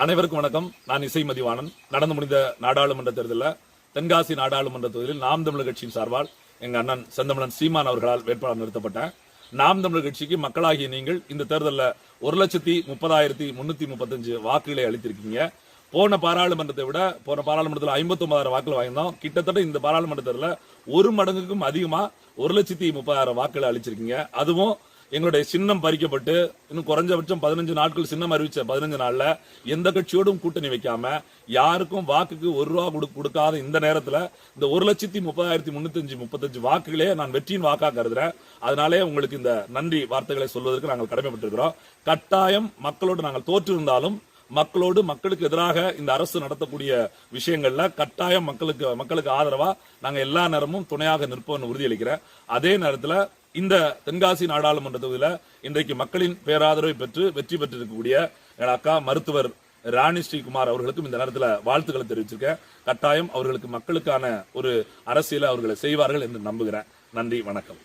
அனைவருக்கும் வணக்கம். நான் இசை மதிவாணன். நடந்து முடிந்த நாடாளுமன்ற தேர்தலில் தென்காசி நாடாளுமன்ற தொகுதியில் நாம் தமிழர் கட்சியின் சார்பால் எங்க அண்ணன் செந்தமிழன் சீமான் அவர்களால் வேட்பாளர் நிறுத்தப்பட்டேன். நாம் தமிழர் கட்சிக்கு மக்களாகிய நீங்கள் இந்த தேர்தலில் 1,30,335 வாக்குகளை அளித்திருக்கீங்க. போன பாராளுமன்றத்தை விட போன பாராளுமன்றத்தில் 59,000 வாக்குகள் வாங்கியிருந்தோம். கிட்டத்தட்ட இந்த பாராளுமன்ற தேர்தலில் ஒரு மடங்குக்கும் அதிகமா 1,30,30,000 வாக்குகளை அளிச்சிருக்கீங்க. அதுவும் எங்களுடைய சின்னம் பறிக்கப்பட்டு இன்னும் குறைஞ்சபட்சம் 15 நாட்கள் சின்னம் அறிவிச்ச 15 நாள்ல எந்த கட்சியோடும் கூட்டணி வைக்காம யாருக்கும் வாக்குக்கு ₹1 கொடுக்காத இந்த நேரத்துல இந்த 1,30,335 வாக்குகளே நான் வெற்றியின் வாக்கா கருதுறேன். அதனாலே உங்களுக்கு இந்த நன்றி வார்த்தைகளை சொல்வதற்கு நாங்கள் கடமைப்பட்டிருக்கிறோம். கட்டாயம் மக்களோடு நாங்கள் தோற்றிருந்தாலும் மக்களுக்கு எதிராக இந்த அரசு நடத்தக்கூடிய விஷயங்கள்ல கட்டாயம் மக்களுக்கு ஆதரவா நாங்க எல்லா நேரமும் துணையாக நிற்போம்னு உறுதியளிக்கிறேன். அதே நேரத்துல இந்த தென்காசி நாடாளுமன்ற தொகுதியில இன்றைக்கு மக்களின் பேராதரவை பெற்று வெற்றி பெற்றிருக்கக்கூடிய என் அக்கா மருத்துவர் ராணி ஸ்ரீகுமார் அவர்களுக்கும் இந்த நேரத்தில் வாழ்த்துக்களை தெரிவிச்சிருக்கேன். கட்டாயம் அவர்களுக்கு மக்களுக்கான ஒரு அரசியலை அவர்களை செய்வார்கள் என்று நம்புகிறேன். நன்றி, வணக்கம்.